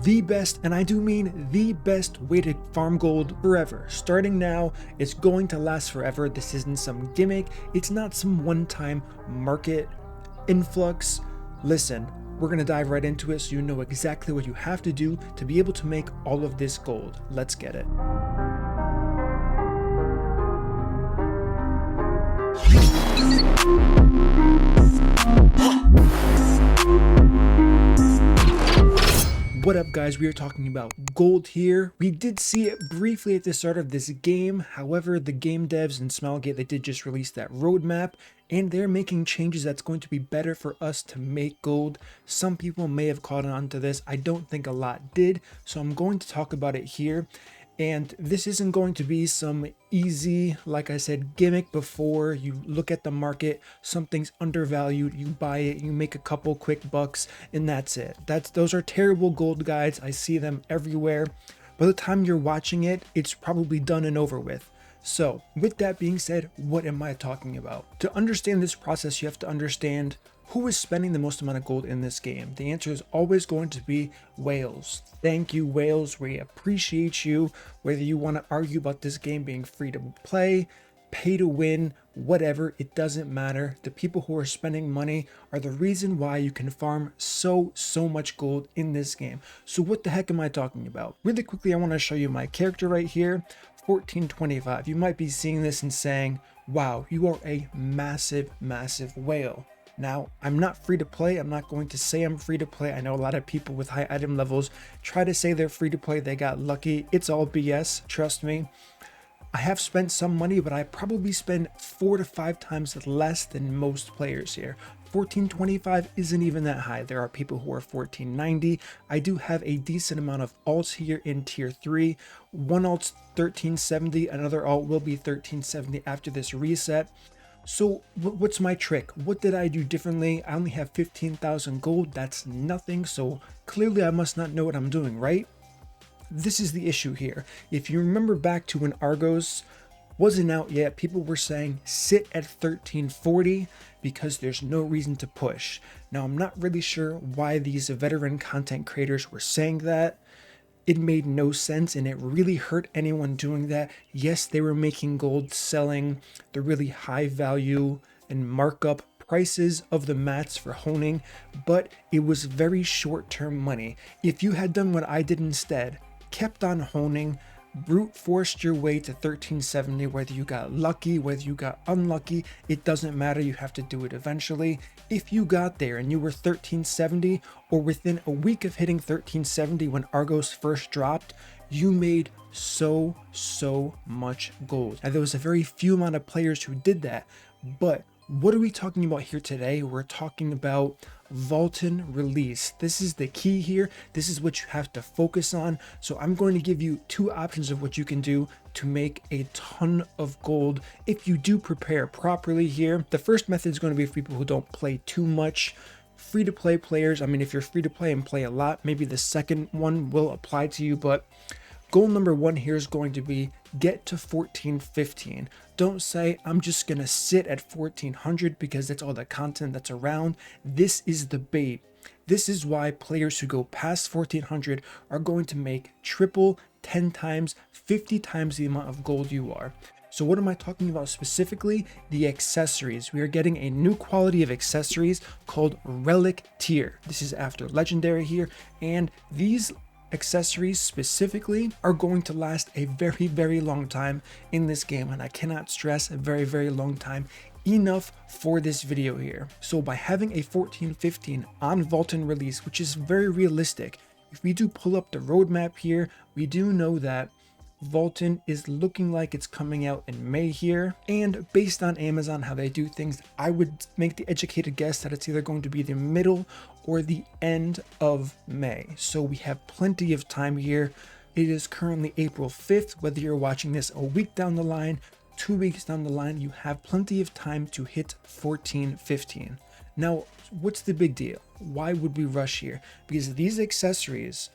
the best, and I do mean the best way to farm gold forever. Starting now, it's going to last forever. This isn't some gimmick. It's not some one-time market influx. Listen, we're going to dive right into it so you know exactly what you have to do to be able to make all of this gold. Let's get it. What up guys, we are talking about gold here. We did see it briefly at the start of this game. However, the game devs and Smilegate, they did just release that roadmap and they're making changes that's going to be better for us to make gold. Some people may have caught on to this. I don't think a lot did, so I'm going to talk about it here. And this isn't going to be some easy, like I said, gimmick before. You look at the market, something's undervalued, you buy it, you make a couple quick bucks, and that's it. Those are terrible gold guides. I see them everywhere. By the time you're watching it, it's probably done and over with. So with that being said, what am I talking about? To understand this process, you have to understand who is spending the most amount of gold in this game. The answer is always going to be whales. Thank you, whales. We appreciate you. Whether you want to argue about this game being free to play, pay to win, whatever, it doesn't matter. The people who are spending money are the reason why you can farm so much gold in this game. So what the heck am I talking about? Really quickly, I want to show you my character right here, 1425. You might be seeing this and saying, wow, you are a massive whale. Now, I'm not free to play. I'm not going to say I'm free to play. I know a lot of people with high item levels try to say they're free to play. They got lucky. It's all BS. Trust me. I have spent some money, but I probably spend 4 to 5 times less than most players here. 1425 isn't even that high. There are people who are 1490. I do have a decent amount of alts here in tier 3. One alt's 1370. Another alt will be 1370 after this reset. So what's my trick? What did I do differently? I only have 15,000 gold. That's nothing. So clearly I must not know what I'm doing, right? This is the issue here. If you remember back to when Argos wasn't out yet, people were saying sit at 1340 because there's no reason to push. Now, I'm not really sure why these veteran content creators were saying that. It made no sense and it really hurt anyone doing that. Yes, they were making gold selling the really high value and markup prices of the mats for honing, but it was very short-term money. If you had done what I did instead, kept on honing, brute forced your way to 1370, whether you got lucky, whether you got unlucky, it doesn't matter. You have to do it eventually. If you got there and you were 1370 or within a week of hitting 1370 when Argos first dropped, you made so much gold. And there was a very few amount of players who did that. But what are we talking about here today? We're talking about Valtan release. This is the key here. This is what you have to focus on. So I'm going to give you 2 options of what you can do to make a ton of gold if you do prepare properly here. The first method is going to be for people who don't play too much. Free to play players, I mean, if you're free to play and play a lot, maybe the second one will apply to you, but goal number 1 here is going to be get to 1415. Don't say I'm just gonna sit at 1400 because that's all the content that's around. This is the bait. This is why players who go past 1400 are going to make triple, 10 times, 50 times the amount of gold you are. So what am I talking about specifically? The accessories. We are getting a new quality of accessories called relic tier. This is after legendary here, and these accessories specifically are going to last a very long time in this game, and I cannot stress a very long time enough for this video here. So by having a 1415 on Valtan release, which is very realistic, if we do pull up the roadmap here, we do know that Valtan is looking like it's coming out in May here, and based on Amazon how they do things, I would make the educated guess that it's either going to be the middle or the end of May. So we have plenty of time here. It is currently April 5th. Whether you're watching this a week down the line, 2 weeks down the line, you have plenty of time to hit 1415. Now, what's the big deal? Why would we rush here? Because these accessories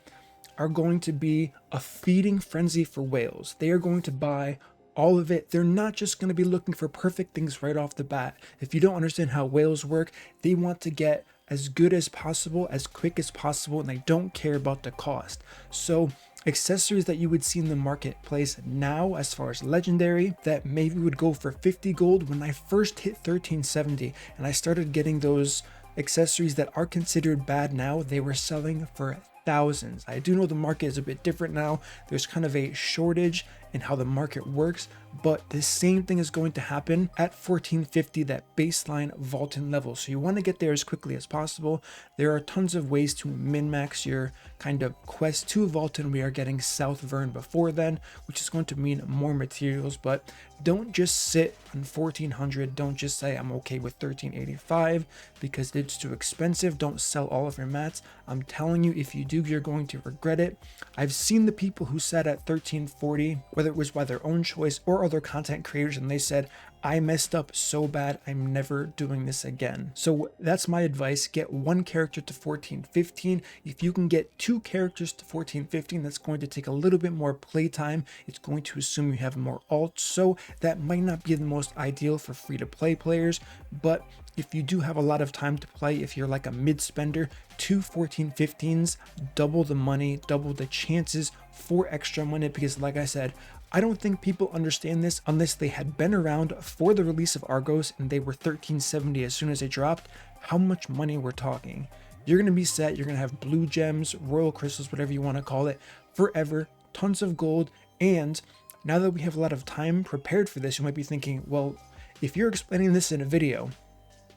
are going to be a feeding frenzy for whales. They are going to buy all of it. They're not just going to be looking for perfect things right off the bat. If you don't understand how whales work, they want to get as good as possible, as quick as possible, and they don't care about the cost. So accessories that you would see in the marketplace now, as far as legendary, that maybe would go for 50 gold, when I first hit 1370 and I started getting those accessories that are considered bad now, they were selling for thousands. I do know the market is a bit different now. There's kind of a shortage in how the market works, but the same thing is going to happen at 1450, that baseline Valtan level. So you want to get there as quickly as possible. There are tons of ways to min-max your kind of quest to Valtan. We are getting South Vern before then, which is going to mean more materials, but don't just sit on 1400. Don't just say I'm okay with 1385 because it's too expensive. Don't sell all of your mats. I'm telling you, if you do, you're going to regret it. I've seen the people who sat at 1340, whether it was by their own choice or other content creators, and they said, I messed up so bad, I'm never doing this again. So that's my advice. Get one character to 1415. If you can get two characters to 1415, that's going to take a little bit more playtime. It's going to assume you have more alts, so that might not be the most ideal for free-to-play players, but if you do have a lot of time to play, if you're like a mid-spender, two 1415s, double the money, double the chances for extra money, because like I said, I don't think people understand this unless they had been around for the release of Argos and they were 1370 as soon as they dropped, how much money we're talking. You're going to be set, you're going to have blue gems, royal crystals, whatever you want to call it, forever, tons of gold. And now that we have a lot of time prepared for this, you might be thinking, well, if you're explaining this in a video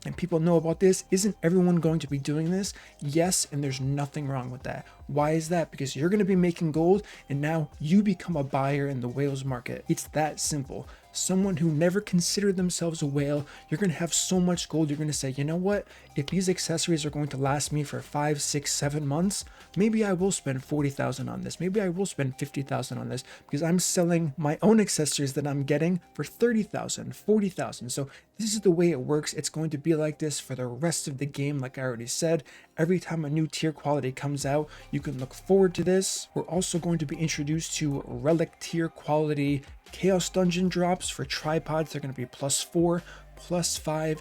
and people know about this, isn't everyone going to be doing this? Yes, and there's nothing wrong with that. Why is that? Because you're going to be making gold and now you become a buyer in the whales market. It's that simple. Someone who never considered themselves a whale, you're going to have so much gold, you're going to say, you know what, if these accessories are going to last me for 5, 6, 7 months, maybe I will spend 40,000 on this, maybe I will spend 50,000 on this, because I'm selling my own accessories that I'm getting for 30,000, 40,000. So this is the way it works. It's going to be like this for the rest of the game. Like I already said, every time a new tier quality comes out, you can look forward to this. We're also going to be introduced to relic tier quality Chaos Dungeon drops for tripods. They're going to be +4, +5,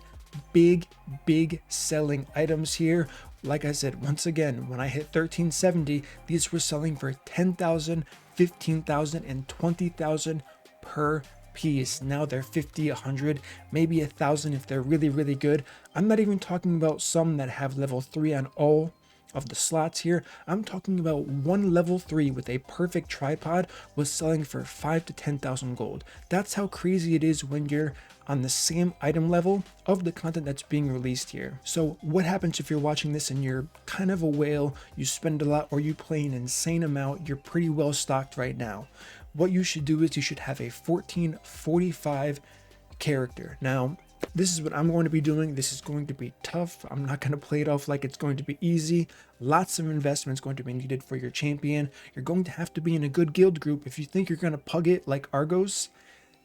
big selling items here. Like I said, once again, when I hit 1370, these were selling for 10,000, 15,000, and 20,000 per piece. Now they're 50, 100, maybe 1,000 if they're really good. I'm not even talking about some that have level 3 on all of the slots here. I'm talking about one level 3 with a perfect tripod was selling for 5 to 10,000 gold. That's how crazy it is when you're on the same item level of the content that's being released here. So what happens if you're watching this and you're kind of a whale, you spend a lot, or you play an insane amount, you're pretty well stocked right now? What you should do is you should have a 1445 character. Now, this is what I'm going to be doing. This is going to be tough. I'm not going to play it off like it's going to be easy. Lots of investments going to be needed for your champion. You're going to have to be in a good guild group. If you think you're going to pug it like Argos,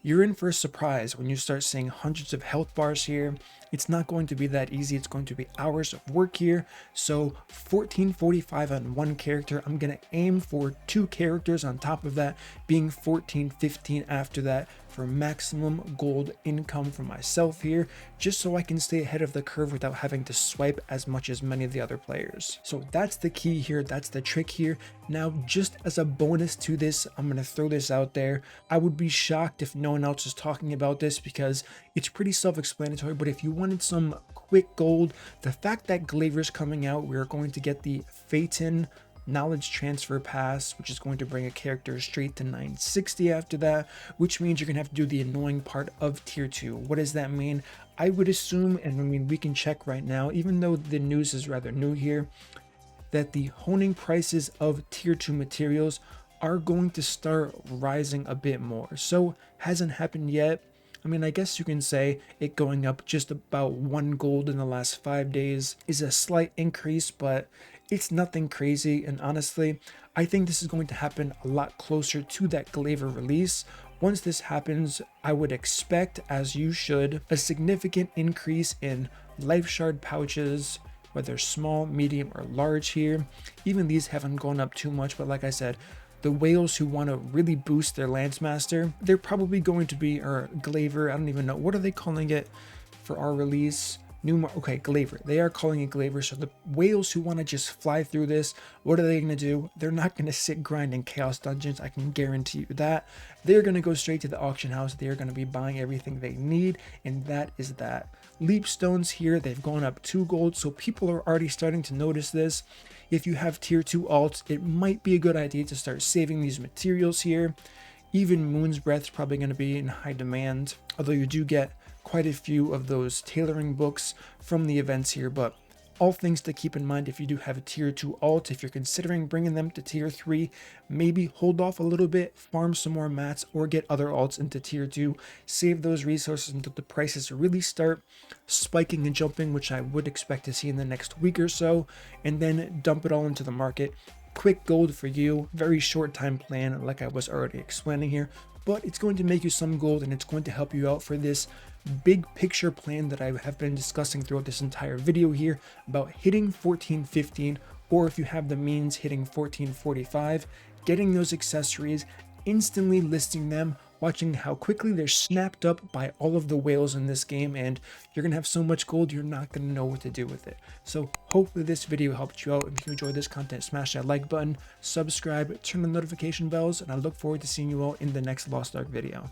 you're in for a surprise when you start seeing hundreds of health bars here. It's not going to be that easy. It's going to be hours of work here. So 1445 on one character. I'm going to aim for 2 characters on top of that, being 1415 after that, for maximum gold income for myself here, just so I can stay ahead of the curve without having to swipe as much as many of the other players. So that's the key here. That's the trick here. Now, just as a bonus to this, I'm going to throw this out there. I would be shocked if no one else is talking about this because it's pretty self-explanatory, but if you wanted some quick gold, the fact that Glaver's coming out, we're going to get the Phaeton knowledge transfer pass, which is going to bring a character straight to 960 after that, which means you're gonna have to do the annoying part of tier 2. What does that mean? I would assume, and I mean we can check right now, even though the news is rather new here, that the honing prices of tier 2 materials are going to start rising a bit more. So hasn't happened yet. I mean, I guess you can say it going up just about 1 gold in the last 5 days is a slight increase, but it's nothing crazy. And honestly, I think this is going to happen a lot closer to that Glaver release. Once this happens, I would expect, as you should, a significant increase in life shard pouches, whether small, medium, or large here. Even these haven't gone up too much, but like I said, the whales who want to really boost their Lancemaster, they're probably going to be, or Glaver, I don't even know, what are they calling it for our release? okay, Glaver. They are calling it Glaver. So the whales who want to just fly through this, what are they going to do? They're not going to sit grinding chaos dungeons. I can guarantee you that. They're going to go straight to the auction house. They're going to be buying everything they need, and that is that. Leap stones here, they've gone up 2 gold, so people are already starting to notice this. If you have tier 2 alts, it might be a good idea to start saving these materials here. Even Moon's Breath is probably going to be in high demand, although you do get quite a few of those tailoring books from the events here. But all things to keep in mind if you do have a tier 2 alt, if you're considering bringing them to tier 3, maybe hold off a little bit, farm some more mats, or get other alts into tier 2. Save those resources until the prices really start spiking and jumping, which I would expect to see in the next week or so, and then dump it all into the market. Quick gold for you, very short time plan like I was already explaining here, but it's going to make you some gold and it's going to help you out for this big picture plan that I have been discussing throughout this entire video here about hitting 1415, or if you have the means, hitting 1445, getting those accessories, instantly listing them, watching how quickly they're snapped up by all of the whales in this game, and you're gonna have so much gold you're not gonna know what to do with it. So hopefully this video helped you out. If you enjoyed this content, smash that like button, subscribe, turn on notification bells, and I look forward to seeing you all in the next Lost Ark video.